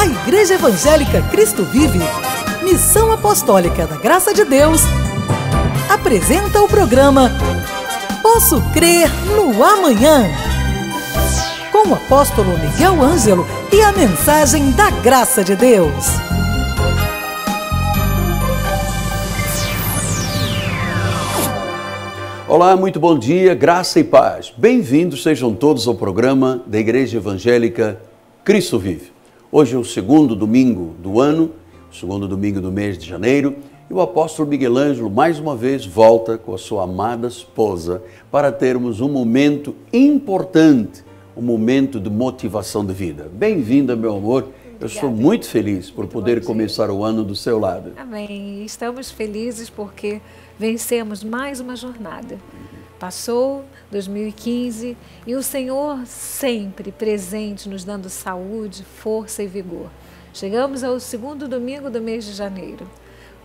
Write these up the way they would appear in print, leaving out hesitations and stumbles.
A Igreja Evangélica Cristo Vive, Missão Apostólica da Graça de Deus, apresenta o programa Posso Crer no Amanhã, com o apóstolo Miguel Ângelo e a mensagem da Graça de Deus. Olá, muito bom dia, graça e paz. Bem-vindos sejam todos ao programa da Igreja Evangélica Cristo Vive. Hoje é o segundo domingo do ano, o segundo domingo do mês de janeiro, e o apóstolo Miguel Ângelo mais uma vez volta com a sua amada esposa para termos um momento importante, um momento de motivação de vida. Bem-vinda, meu amor. Obrigada. Eu estou muito feliz por poder começar o ano do seu lado. Amém. Estamos felizes porque vencemos mais uma jornada. Passou 2015 e o Senhor sempre presente, nos dando saúde, força e vigor. Chegamos ao segundo domingo do mês de janeiro.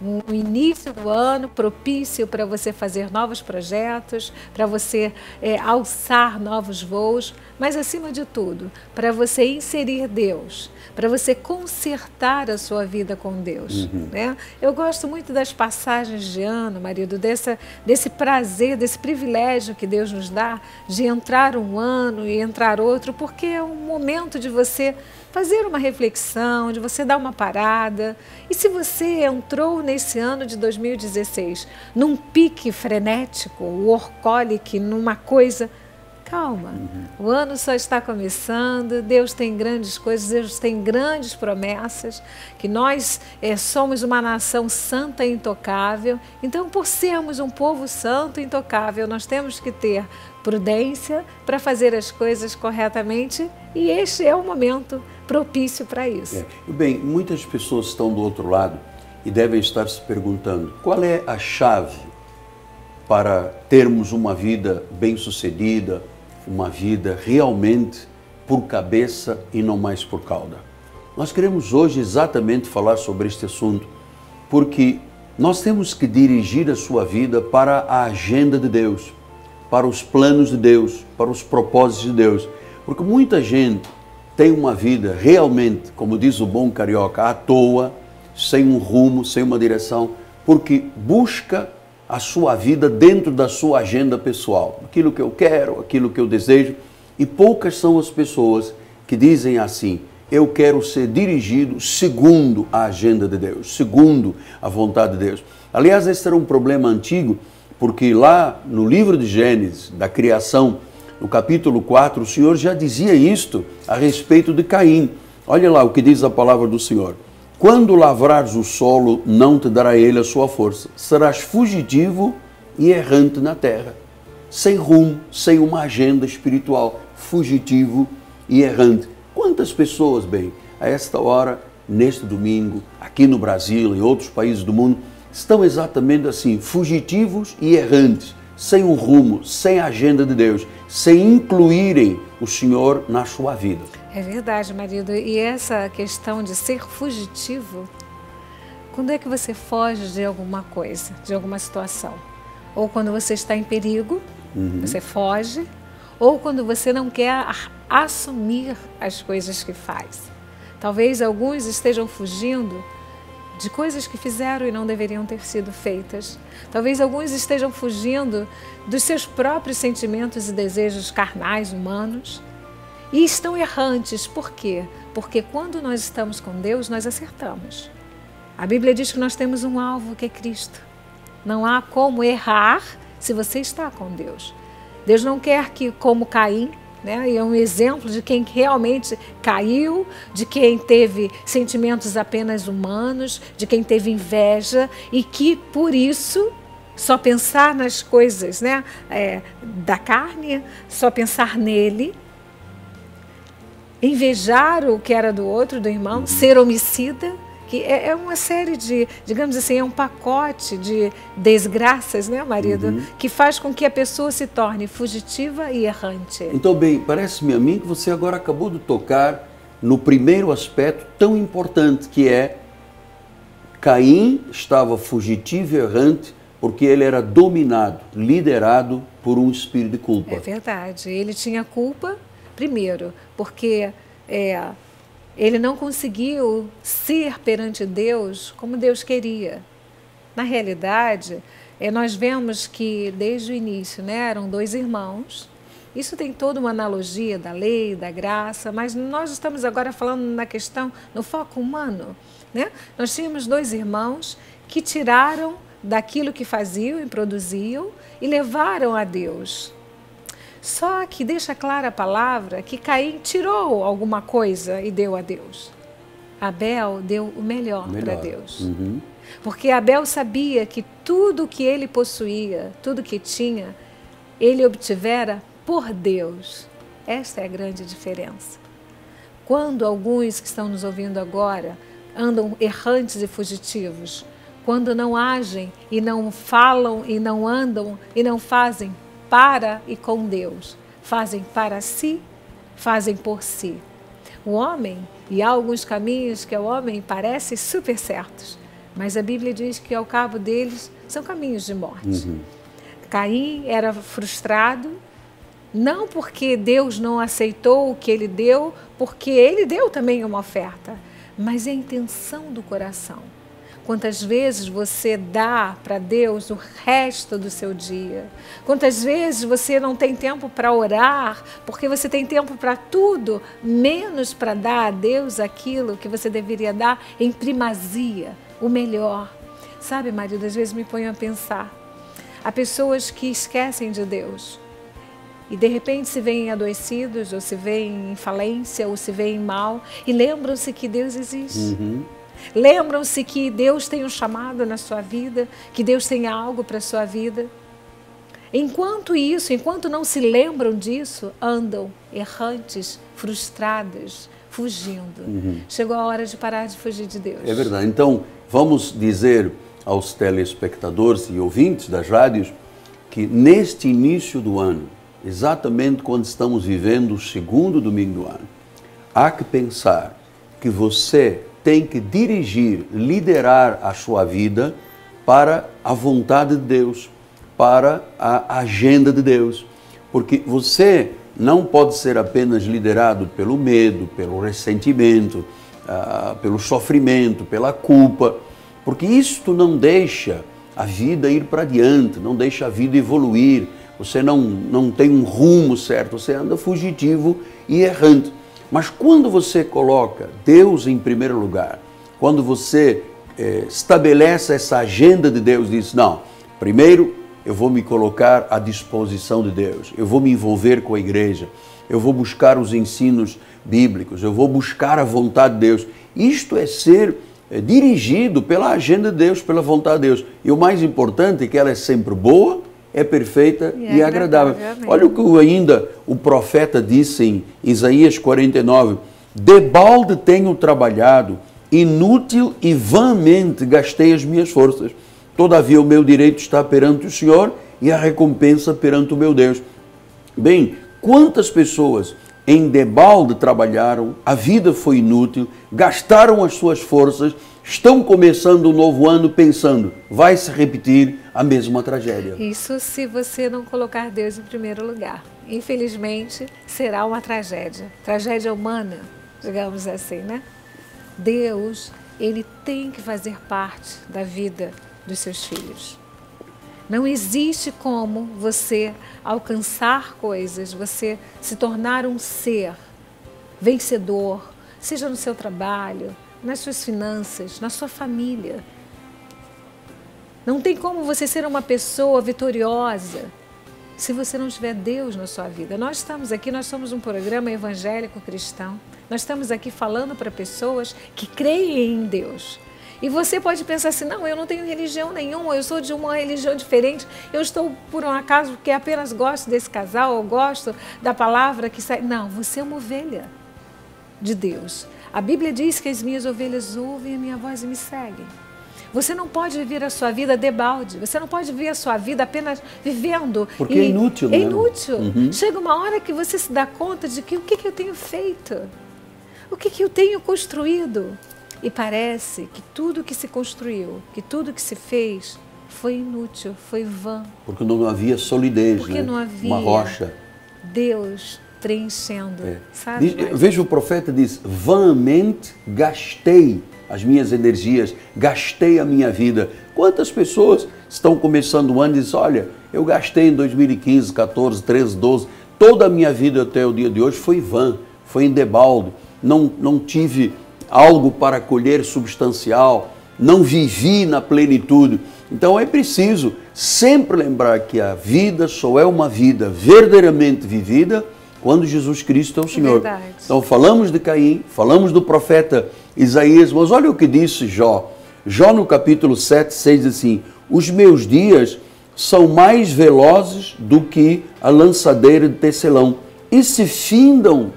Um início do ano propício para você fazer novos projetos, para você alçar novos voos, mas acima de tudo, para você inserir Deus, para você consertar a sua vida com Deus. Né? Eu gosto muito das passagens de ano, marido, desse prazer, desse privilégio que Deus nos dá de entrar um ano e entrar outro, porque é um momento de você fazer uma reflexão, de você dar uma parada. E se você entrou nesse ano de 2016 num pique frenético, workaholic, numa coisa, calma, o ano só está começando, Deus tem grandes coisas, Deus tem grandes promessas, que nós somos uma nação santa e intocável. Então, por sermos um povo santo e intocável, nós temos que ter prudência para fazer as coisas corretamente, e este é o momento propício para isso. Bem, muitas pessoas estão do outro lado e devem estar se perguntando qual é a chave para termos uma vida bem-sucedida, uma vida realmente por cabeça e não mais por cauda. Nós queremos hoje exatamente falar sobre este assunto, porque nós temos que dirigir a sua vida para a agenda de Deus, para os planos de Deus, para os propósitos de Deus, porque muita gente tem uma vida realmente, como diz o bom carioca, à toa, sem um rumo, sem uma direção, porque busca a sua vida dentro da sua agenda pessoal, aquilo que eu quero, aquilo que eu desejo, e poucas são as pessoas que dizem assim: eu quero ser dirigido segundo a agenda de Deus, segundo a vontade de Deus. Aliás, esse era um problema antigo, porque lá no livro de Gênesis, da criação, no capítulo 4, o Senhor já dizia isto a respeito de Caim. Olha lá o que diz a palavra do Senhor. Quando lavrares o solo, não te dará ele a sua força. Serás fugitivo e errante na terra. Sem rumo, sem uma agenda espiritual. Fugitivo e errante. Quantas pessoas, bem, a esta hora, neste domingo, aqui no Brasil e em outros países do mundo, estão exatamente assim, fugitivos e errantes, sem um rumo, sem a agenda de Deus, sem incluírem o Senhor na sua vida. É verdade, marido. E essa questão de ser fugitivo, quando é que você foge de alguma coisa, de alguma situação? Ou quando você está em perigo, você foge, ou quando você não quer assumir as coisas que faz. Talvez alguns estejam fugindo de coisas que fizeram e não deveriam ter sido feitas. Talvez alguns estejam fugindo dos seus próprios sentimentos e desejos carnais, humanos, e estão errantes. Por quê? Porque quando nós estamos com Deus, nós acertamos. A Bíblia diz que nós temos um alvo, que é Cristo. Não há como errar se você está com Deus. Deus não quer que, como Caim, né? E é um exemplo de quem realmente caiu, de quem teve sentimentos apenas humanos, de quem teve inveja e que, por isso, só pensar nas coisas, né? Da carne, só pensar nele, invejar o que era do outro, do irmão, ser homicida, que é uma série de, digamos assim, é um pacote de desgraças, né, marido, que faz com que a pessoa se torne fugitiva e errante. Então, bem, parece-me a mim que você agora acabou de tocar no primeiro aspecto tão importante, que é Caim estava fugitivo e errante porque ele era dominado, liderado por um espírito de culpa. É verdade. Ele tinha culpa, primeiro, porque ele não conseguiu ser perante Deus como Deus queria. Na realidade, nós vemos que desde o início, né, eram dois irmãos. Isso tem toda uma analogia da lei, da graça, mas nós estamos agora falando na questão, no foco humano, né? Nós tínhamos dois irmãos que tiraram daquilo que faziam e produziam e levaram a Deus. Só que deixa clara a palavra que Caim tirou alguma coisa e deu a Deus. Abel deu o melhor. para Deus. Uhum. Porque Abel sabia que tudo que ele possuía, tudo que tinha, ele obtivera por Deus. Esta é a grande diferença. Quando alguns que estão nos ouvindo agora andam errantes e fugitivos, quando não agem e não falam e não andam e não fazem para e com Deus, fazem para si, fazem por si. O homem, e há alguns caminhos que ao homem parecem super certos, mas a Bíblia diz que ao cabo deles são caminhos de morte. Uhum. Caim era frustrado, não porque Deus não aceitou o que ele deu, porque ele deu também uma oferta, mas é a intenção do coração. Quantas vezes você dá para Deus o resto do seu dia? Quantas vezes você não tem tempo para orar, porque você tem tempo para tudo, menos para dar a Deus aquilo que você deveria dar em primazia, o melhor. Sabe, marido, às vezes me ponho a pensar. Há pessoas que esquecem de Deus e de repente se veem adoecidos, ou se veem em falência, ou se veem mal, e lembram-se que Deus existe. Uhum. Lembram-se que Deus tem um chamado na sua vida, que Deus tem algo para a sua vida. Enquanto não se lembram disso, andam errantes, frustrados, fugindo. Uhum. Chegou a hora de parar de fugir de Deus. É verdade. Então, vamos dizer aos telespectadores e ouvintes das rádios que neste início do ano, exatamente quando estamos vivendo o segundo domingo do ano, há que pensar que você tem que dirigir, liderar a sua vida para a vontade de Deus, para a agenda de Deus. Porque você não pode ser apenas liderado pelo medo, pelo ressentimento, pelo sofrimento, pela culpa, porque isto não deixa a vida ir para diante, não deixa a vida evoluir. Você não tem um rumo certo, você anda fugitivo e errante. Mas quando você coloca Deus em primeiro lugar, quando você estabelece essa agenda de Deus, diz, não, primeiro eu vou me colocar à disposição de Deus, eu vou me envolver com a igreja, eu vou buscar os ensinos bíblicos, eu vou buscar a vontade de Deus. Isto é ser dirigido pela agenda de Deus, pela vontade de Deus. E o mais importante é que ela é sempre boa, é perfeita e agradável. Olha o que ainda o profeta disse em Isaías 49, debalde tenho trabalhado, inútil e vãmente gastei as minhas forças. Todavia o meu direito está perante o Senhor e a recompensa perante o meu Deus. Bem, quantas pessoas em debalde trabalharam, a vida foi inútil, gastaram as suas forças, estão começando um novo ano pensando, vai se repetir a mesma tragédia. Isso se você não colocar Deus em primeiro lugar. Infelizmente, será uma tragédia. Tragédia humana, digamos assim, né? Deus, ele tem que fazer parte da vida dos seus filhos. Não existe como você alcançar coisas, você se tornar um ser vencedor, seja no seu trabalho, nas suas finanças, na sua família. Não tem como você ser uma pessoa vitoriosa se você não tiver Deus na sua vida. Nós estamos aqui, nós somos um programa evangélico cristão. Nós estamos aqui falando para pessoas que creem em Deus. E você pode pensar assim, não, eu não tenho religião nenhuma, eu sou de uma religião diferente, eu estou por um acaso porque apenas gosto desse casal, ou gosto da palavra que sai. Não, você é uma ovelha de Deus. A Bíblia diz que as minhas ovelhas ouvem a minha voz e me seguem. Você não pode viver a sua vida debalde, você não pode viver a sua vida apenas vivendo. Porque é inútil, né? É inútil. Uhum. Chega uma hora que você se dá conta de que o que eu tenho feito? O que eu tenho construído? E parece que tudo que se construiu, que tudo que se fez, foi inútil, foi vã. Porque não havia solidez, Porque né? não havia Uma rocha. Deus preenchendo, sabe? Veja, o profeta diz, vãmente gastei as minhas energias, gastei a minha vida. Quantas pessoas estão começando o ano e dizem, olha, eu gastei em 2015, 14, 13, 12, toda a minha vida até o dia de hoje foi vã, foi em debalde, não tive algo para colher substancial, não vivi na plenitude. Então é preciso sempre lembrar que a vida só é uma vida verdadeiramente vivida quando Jesus Cristo é o Senhor. Verdade. Então falamos de Caim, falamos do profeta Isaías, mas olha o que disse Jó. Jó no capítulo 7, 6 diz assim, os meus dias são mais velozes do que a lançadeira de tecelão e se findam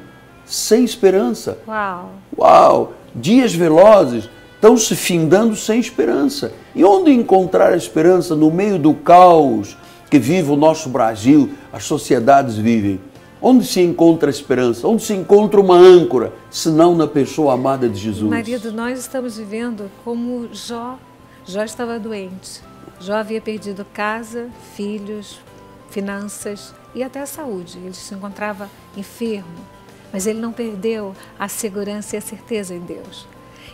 sem esperança. Uau! Uau! Dias velozes estão se findando sem esperança. E onde encontrar a esperança no meio do caos que vive o nosso Brasil, as sociedades vivem? Onde se encontra a esperança? Onde se encontra uma âncora, se não na pessoa amada de Jesus? Marido, nós estamos vivendo como Jó. Jó estava doente. Jó havia perdido casa, filhos, finanças e até a saúde. Ele se encontrava enfermo, mas ele não perdeu a segurança e a certeza em Deus.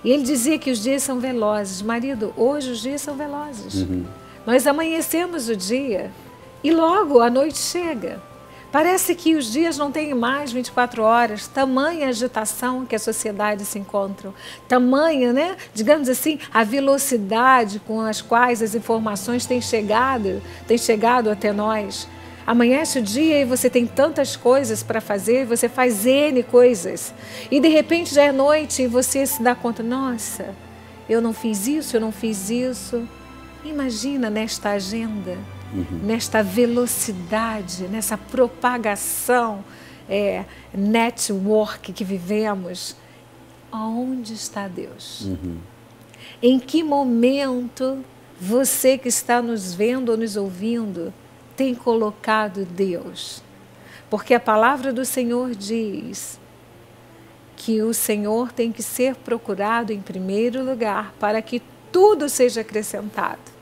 E ele dizia que os dias são velozes. Marido, hoje os dias são velozes. Nós amanhecemos o dia e logo a noite chega. Parece que os dias não têm mais 24 horas, tamanha agitação que a sociedade se encontra, tamanha, né, digamos assim, a velocidade com as quais as informações têm chegado até nós. Amanhece o dia e você tem tantas coisas para fazer, você faz N coisas. E de repente já é noite e você se dá conta, nossa, eu não fiz isso, eu não fiz isso. Imagina nesta agenda, nesta velocidade, nessa propagação, network que vivemos. Aonde está Deus? Em que momento você que está nos vendo ou nos ouvindo tem colocado Deus? Porque a palavra do Senhor diz que o Senhor tem que ser procurado em primeiro lugar para que tudo seja acrescentado.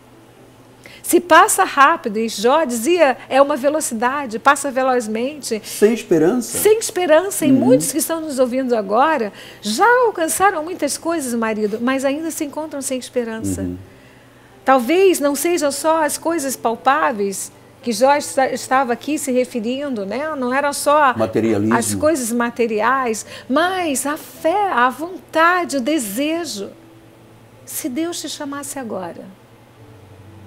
Se passa rápido, e Jó dizia, é uma velocidade, passa velozmente. Sem esperança. Sem esperança. E muitos que estão nos ouvindo agora já alcançaram muitas coisas, marido, mas ainda se encontram sem esperança. Talvez não sejam só as coisas palpáveis que Jó estava aqui se referindo, né? Não eram só as coisas materiais, mas a fé, a vontade, o desejo. Se Deus te chamasse agora,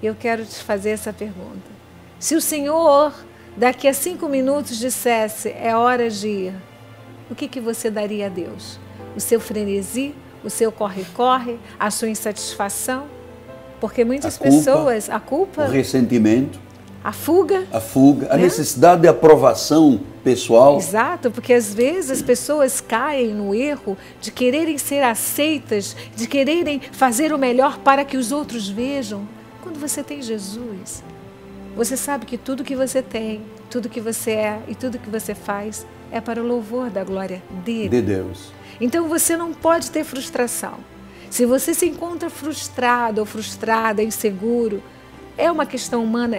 eu quero te fazer essa pergunta. Se o Senhor, daqui a 5 minutos, dissesse, é hora de ir, o que você daria a Deus? O seu frenesi, o seu corre-corre, a sua insatisfação? Porque muitas pessoas, a culpa, o ressentimento, a fuga, a necessidade de aprovação pessoal. Exato, porque às vezes as pessoas caem no erro de quererem ser aceitas, de quererem fazer o melhor para que os outros vejam. Quando você tem Jesus, você sabe que tudo que você tem, tudo que você é e tudo que você faz é para o louvor da glória dele. De Deus. Então você não pode ter frustração. Se você se encontra frustrado ou frustrada, inseguro, é uma questão humana,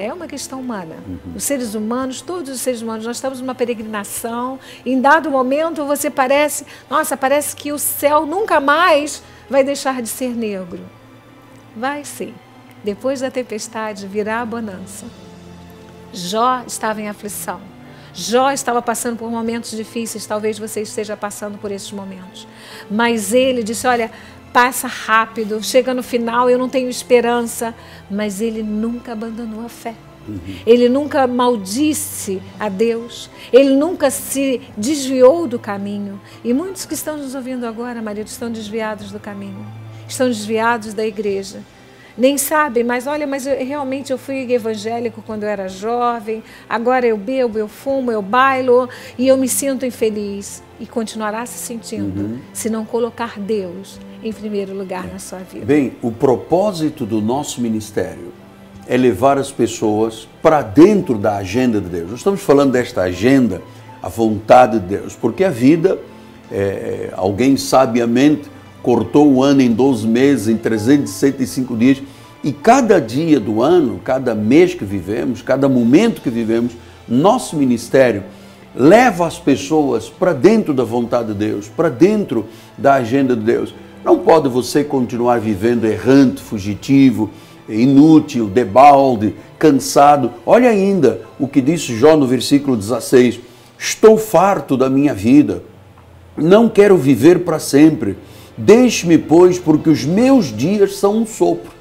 Os seres humanos, todos os seres humanos, nós estamos numa peregrinação, em dado momento você parece que o céu nunca mais vai deixar de ser negro. Vai sim. Depois da tempestade virá a bonança. Jó estava em aflição. Jó estava passando por momentos difíceis, talvez você esteja passando por esses momentos. Mas ele disse, olha, passa rápido, chega no final, eu não tenho esperança. Mas ele nunca abandonou a fé. Ele nunca maldisse a Deus. Ele nunca se desviou do caminho. E muitos que estão nos ouvindo agora, marido, estão desviados do caminho. Estão desviados da igreja. Nem sabem, mas olha, realmente eu fui evangélico quando eu era jovem, agora eu bebo, eu fumo, eu bailo e eu me sinto infeliz. E continuará se sentindo se não colocar Deus em primeiro lugar na sua vida. Bem, o propósito do nosso ministério é levar as pessoas para dentro da agenda de Deus. Nós estamos falando desta agenda, a vontade de Deus, porque a vida, alguém sabiamente cortou o ano em 12 meses, em 365 dias, e cada dia do ano, cada mês que vivemos, cada momento que vivemos, nosso ministério leva as pessoas para dentro da vontade de Deus, para dentro da agenda de Deus. Não pode você continuar vivendo errante, fugitivo, inútil, debalde, cansado. Olha ainda o que disse Jó no versículo 16. Estou farto da minha vida, não quero viver para sempre. Deixe-me, pois, porque os meus dias são um sopro.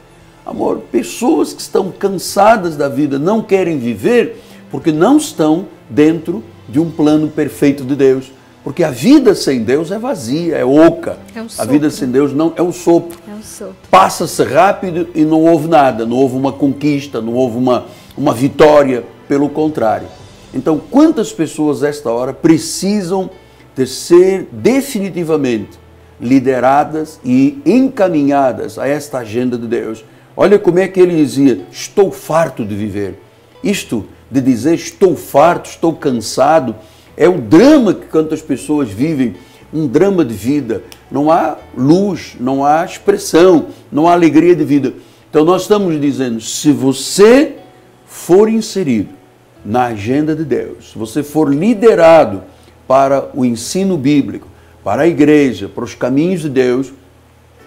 Amor, pessoas que estão cansadas da vida, não querem viver, porque não estão dentro de um plano perfeito de Deus. Porque a vida sem Deus é vazia, é oca. É um a vida sem Deus não é um sopro. É um sopro. Passa-se rápido e não houve nada, não houve uma conquista, não houve uma vitória, pelo contrário. Então, quantas pessoas esta hora precisam de ser definitivamente lideradas e encaminhadas a esta agenda de Deus? Olha como é que ele dizia, estou farto de viver. Isto de dizer estou farto, estou cansado, é o drama que quantas pessoas vivem, um drama de vida. Não há luz, não há expressão, não há alegria de vida. Então nós estamos dizendo, se você for inserido na agenda de Deus, se você for liderado para o ensino bíblico, para a igreja, para os caminhos de Deus,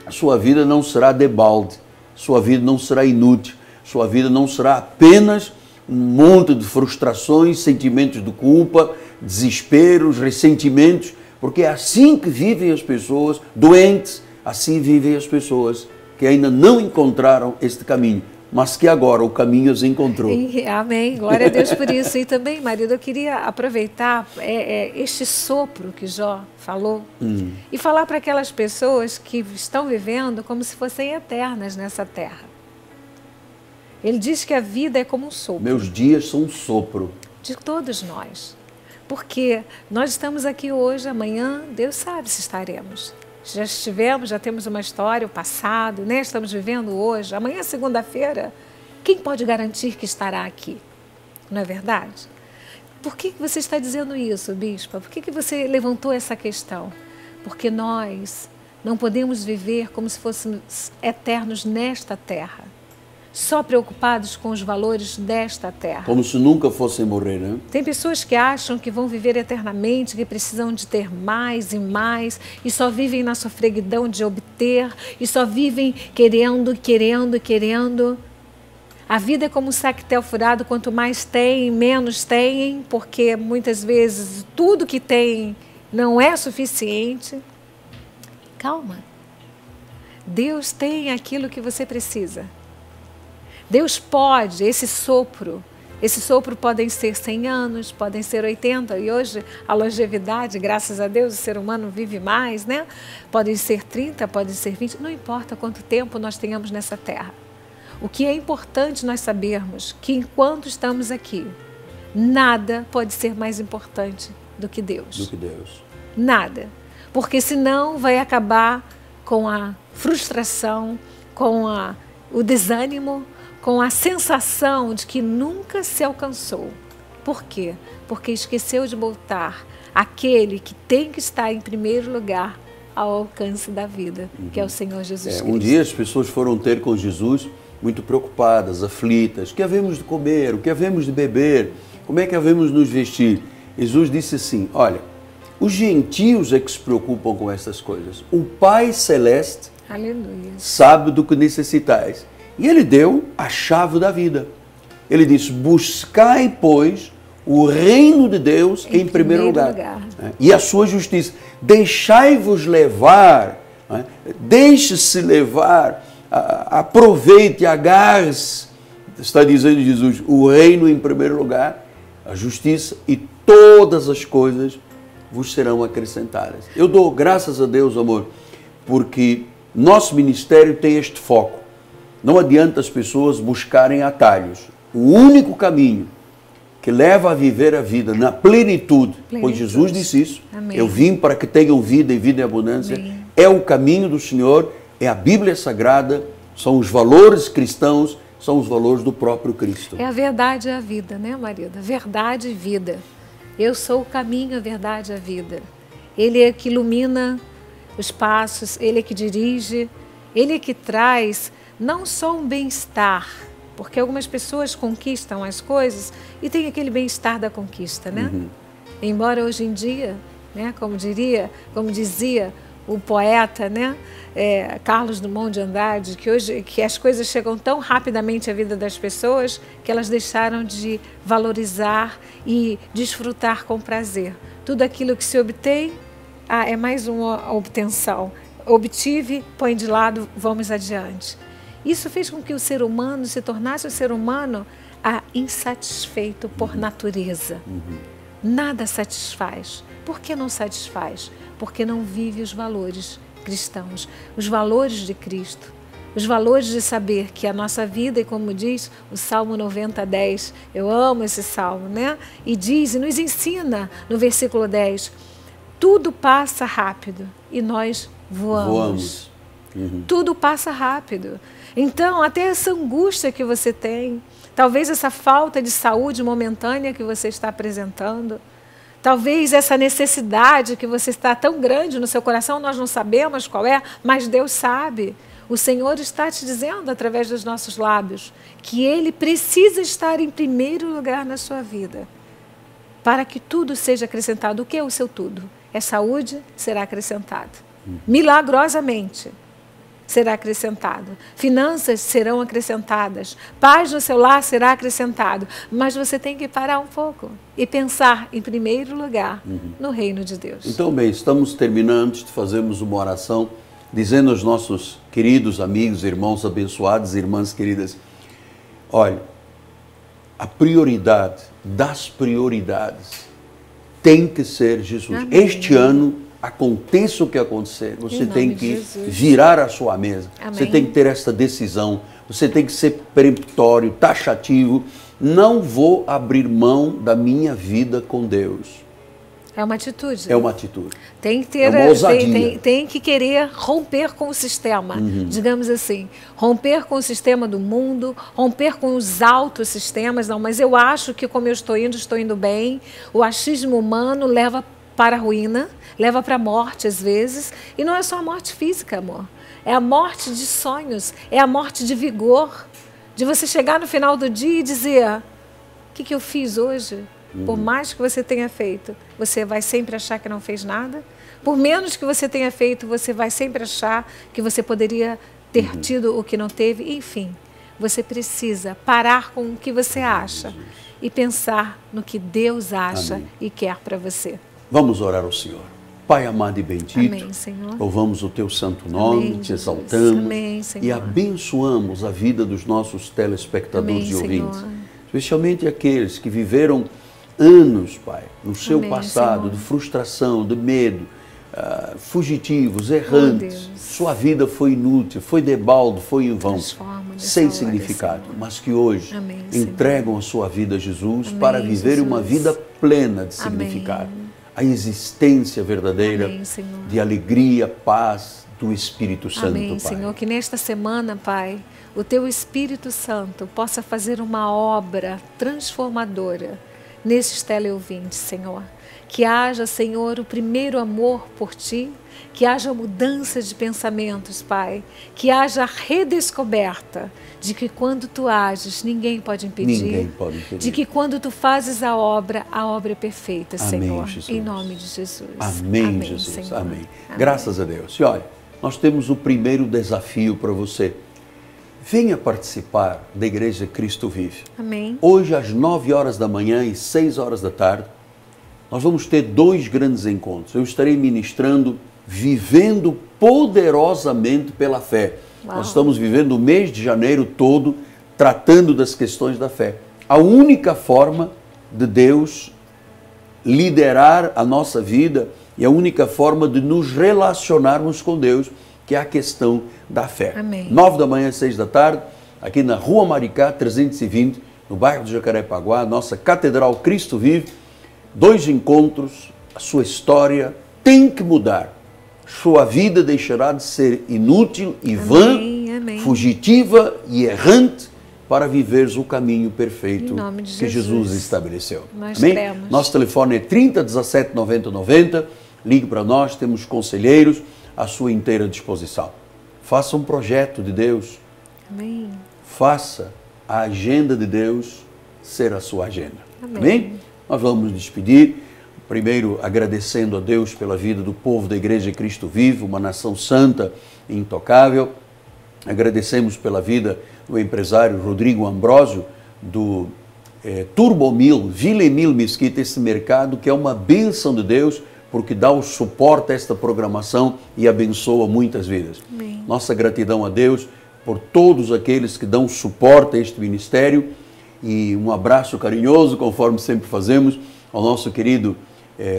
a sua vida não será debalde, sua vida não será inútil, sua vida não será apenas um monte de frustrações, sentimentos de culpa, desesperos, ressentimentos, porque é assim que vivem as pessoas doentes, assim vivem as pessoas que ainda não encontraram este caminho, mas que agora o caminho as encontrou. Amém, glória a Deus por isso. E também, marido, eu queria aproveitar este sopro que Jó falou e falar para aquelas pessoas que estão vivendo como se fossem eternas nessa terra. Ele diz que a vida é como um sopro. Meus dias são um sopro. De todos nós. Porque nós estamos aqui hoje, amanhã, Deus sabe se estaremos. Já estivemos, já temos uma história, o passado, né? Estamos vivendo hoje. Amanhã, segunda-feira, quem pode garantir que estará aqui? Não é verdade? Por que você está dizendo isso, bispa? Por que você levantou essa questão? Porque nós não podemos viver como se fôssemos eternos nesta terra, só preocupados com os valores desta terra. Como se nunca fossem morrer, né? Tem pessoas que acham que vão viver eternamente, que precisam de ter mais e mais, e só vivem na sofreguidão de obter, e só vivem querendo. A vida é como um sactel furado, quanto mais tem, menos tem, porque muitas vezes tudo que tem não é suficiente. Calma. Deus tem aquilo que você precisa. Deus pode, esse sopro podem ser 100 anos, podem ser 80, e hoje a longevidade, graças a Deus, o ser humano vive mais, né? Podem ser 30, podem ser 20, não importa quanto tempo nós tenhamos nessa terra. O que é importante nós sabermos que enquanto estamos aqui, nada pode ser mais importante do que Deus. Do que Deus. Nada. Porque senão vai acabar com a frustração, com o desânimo, com a sensação de que nunca se alcançou. Por quê? Porque esqueceu de botar aquele que tem que estar em primeiro lugar ao alcance da vida, que é o Senhor Jesus Cristo. Um dia as pessoas foram ter com Jesus muito preocupadas, aflitas. O que havemos de comer? O que havemos de beber? Como é que havemos de nos vestir? Jesus disse assim, olha, os gentios é que se preocupam com essas coisas. O Pai Celeste Aleluia. Sabe do que necessitais. E ele deu a chave da vida. Ele disse, buscai, pois, o reino de Deus em primeiro lugar. E a sua justiça. Deixai-vos levar, deixe-se levar, aproveite, agarre-se, está dizendo Jesus, o reino em primeiro lugar, a justiça e todas as coisas vos serão acrescentadas. Eu dou graças a Deus, amor, porque nosso ministério tem este foco. Não adianta as pessoas buscarem atalhos. O único caminho que leva a viver a vida na plenitude, pois Jesus disse isso, Amém. Eu vim para que tenham vida e vida em abundância, Amém. É o caminho do Senhor, é a Bíblia Sagrada, são os valores cristãos, são os valores do próprio Cristo. É a verdade e a vida, né, marido? Verdade e vida. Eu sou o caminho, a verdade e a vida. Ele é que ilumina os passos, Ele é que dirige, Ele é que traz não só um bem-estar, porque algumas pessoas conquistam as coisas e tem aquele bem-estar da conquista, né? Embora hoje em dia, né, como dizia o poeta, né, Carlos Drummond de Andrade, que as coisas chegam tão rapidamente à vida das pessoas que elas deixaram de valorizar e desfrutar com prazer. Tudo aquilo que se obtém, é mais uma obtenção. Obtive, põe de lado, vamos adiante. Isso fez com que o ser humano se tornasse um ser humano insatisfeito por natureza. Nada satisfaz. Por que não satisfaz? Porque não vive os valores cristãos, os valores de Cristo, os valores de saber que a nossa vida, e como diz o Salmo 90:10, eu amo esse salmo, né? E diz, e nos ensina no versículo 10, tudo passa rápido e nós voamos. Tudo passa rápido. Então, até essa angústia que você tem, talvez essa falta de saúde momentânea que você está apresentando, talvez essa necessidade que você está tão grande no seu coração, nós não sabemos qual é, mas Deus sabe. O Senhor está te dizendo, através dos nossos lábios, que Ele precisa estar em primeiro lugar na sua vida, para que tudo seja acrescentado. O que é o seu tudo? É saúde, será acrescentado. Milagrosamente será acrescentado. Finanças serão acrescentadas. Paz no seu lar será acrescentado. Mas você tem que parar um pouco e pensar, em primeiro lugar, no reino de Deus. Então, bem, estamos terminando de fazermos uma oração, dizendo aos nossos queridos amigos, irmãos abençoados, irmãs queridas, olha, a prioridade das prioridades tem que ser Jesus. Amém. Este ano, aconteça o que acontecer, você tem que Jesus. virar a sua mesa. Amém. Você tem que ter esta decisão, você tem que ser peremptório, taxativo. Não vou abrir mão da minha vida com Deus. É uma atitude. É uma atitude. Tem que ter, É uma ousadia. tem que querer romper com o sistema, digamos assim. Romper com o sistema do mundo, romper com os altos sistemas. Não, mas eu acho que como eu estou indo bem. O achismo humano leva para a ruína, leva para a morte às vezes. E não é só a morte física, amor. É a morte de sonhos, é a morte de vigor. De você chegar no final do dia e dizer, o que eu fiz hoje? Por mais que você tenha feito, você vai sempre achar que não fez nada. Por menos que você tenha feito, você vai sempre achar que você poderia ter tido o que não teve. Enfim, você precisa parar com o que você acha e pensar no que Deus acha e quer para você. Vamos orar ao Senhor. Pai amado e bendito, Amém, Senhor. louvamos o Teu santo nome, Amém, te Jesus. exaltamos Amém, Senhor. e abençoamos a vida dos nossos telespectadores Amém, e ouvintes. Senhor. Especialmente aqueles que viveram anos, Pai, no seu Amém, passado, Senhor. de frustração, de medo, fugitivos, errantes. Deus. Sua vida foi inútil, foi debalde, foi em vão, Transforma nessa sem hora, significado, Senhor. mas que hoje Amém, Senhor. entregam a sua vida a Jesus Amém, para viver uma Jesus. vida plena de Amém. significado. A existência verdadeira Amém, Senhor. de alegria, paz do Espírito Santo, Amém, Pai. Senhor, que nesta semana, Pai, o Teu Espírito Santo possa fazer uma obra transformadora nesses teleouvintes, Senhor. Que haja, Senhor, o primeiro amor por Ti, que haja mudança de pensamentos, Pai, que haja redescoberta de que quando Tu ages, ninguém pode impedir, Ninguém pode impedir. de que quando Tu fazes a obra é perfeita, Amém, Senhor, Jesus. em nome de Jesus. Amém, Jesus. Senhor. Amém. Graças a Deus. E olha, nós temos o primeiro desafio para você. Venha participar da Igreja Cristo Vive. Amém. Hoje, às 9 horas da manhã e 6 horas da tarde, nós vamos ter 2 grandes encontros. Eu estarei ministrando Vivendo Poderosamente pela Fé. Uau. Nós estamos vivendo o mês de janeiro todo tratando das questões da fé. A única forma de Deus liderar a nossa vida e a única forma de nos relacionarmos com Deus, que é a questão da fé. Amém. 9 da manhã, 6 da tarde, aqui na Rua Maricá, 320, no bairro do Jacarepaguá, nossa Catedral Cristo Vive. 2 encontros, a sua história tem que mudar. Sua vida deixará de ser inútil e vã, amém. fugitiva e errante, para viveres o caminho perfeito Em nome de que Jesus Jesus. estabeleceu. Nós Amém? cremos. Nosso telefone é 30 17 90 90. Ligue para nós, temos conselheiros à sua inteira disposição. Faça um projeto de Deus. Amém. Faça a agenda de Deus ser a sua agenda. Amém. Amém? Nós vamos nos despedir. Primeiro, agradecendo a Deus pela vida do povo da Igreja Cristo Vive, uma nação santa e intocável. Agradecemos pela vida do empresário Rodrigo Ambrósio, do Turbomil, Vilemil Mesquita, esse mercado que é uma bênção de Deus, porque dá o suporte a esta programação e abençoa muitas vidas. Amém. Nossa gratidão a Deus por todos aqueles que dão suporte a este ministério, e um abraço carinhoso, conforme sempre fazemos, ao nosso querido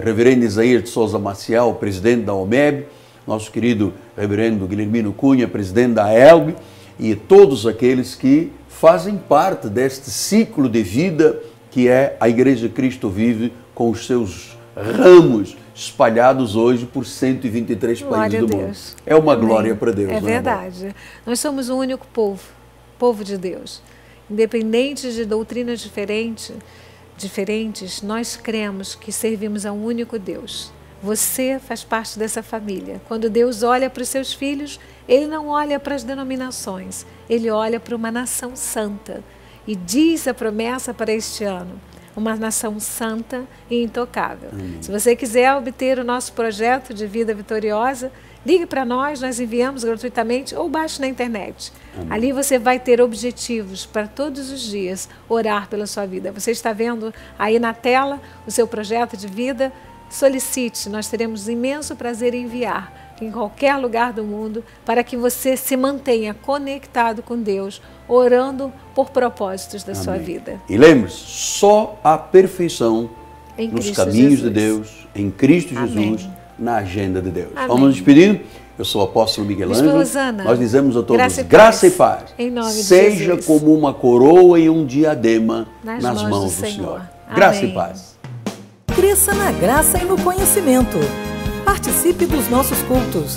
reverendo Isaías de Souza Maciel, presidente da OMEB, nosso querido reverendo Guilhermino Cunha, presidente da ELB, e todos aqueles que fazem parte deste ciclo de vida que é a Igreja Cristo Vive, com os seus ramos espalhados hoje por 123 países do mundo. É uma glória para Deus. É verdade. Nós somos um único povo de Deus. Independente de doutrinas diferentes, nós cremos que servimos a um único Deus. Você faz parte dessa família. Quando Deus olha para os seus filhos, Ele não olha para as denominações, Ele olha para uma nação santa. E diz a promessa para este ano: uma nação santa e intocável. Se você quiser obter o nosso projeto de vida vitoriosa, ligue para nós enviamos gratuitamente ou baixe na internet. Ali você vai ter objetivos para todos os dias orar pela sua vida. Você está vendo aí na tela o seu projeto de vida? Solicite, nós teremos imenso prazer em enviar em qualquer lugar do mundo para que você se mantenha conectado com Deus, orando por propósitos da sua vida. E lembre-se, só a perfeição nos caminhos de Deus, em Cristo Jesus, na agenda de Deus. Vamos nos despedindo. Eu sou o apóstolo Miguel Ângelo. Nós dizemos a todos graça e paz. Em nome de Seja Jesus. como uma coroa e um diadema nas mãos do Senhor. Graça e paz. Cresça na graça e no conhecimento. Participe dos nossos cultos.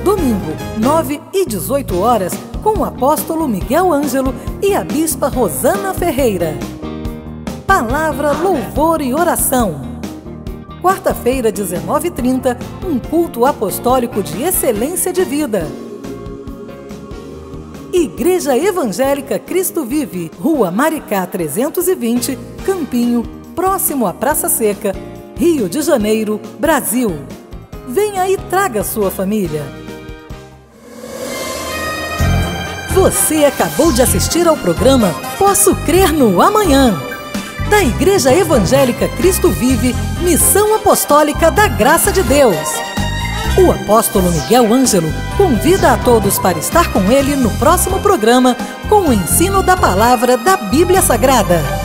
Domingo, 9 e 18 horas, com o apóstolo Miguel Ângelo e a bispa Rosana Ferreira. Palavra, louvor e oração. Quarta-feira, 19h30, um culto apostólico de excelência de vida. Igreja Evangélica Cristo Vive, Rua Maricá 320, Campinho, próximo à Praça Seca, Rio de Janeiro, Brasil. Venha e traga sua família. Você acabou de assistir ao programa Posso Crer no Amanhã, da Igreja Evangélica Cristo Vive, Missão Apostólica da Graça de Deus. O apóstolo Miguel Ângelo convida a todos para estar com ele no próximo programa com o ensino da palavra da Bíblia Sagrada.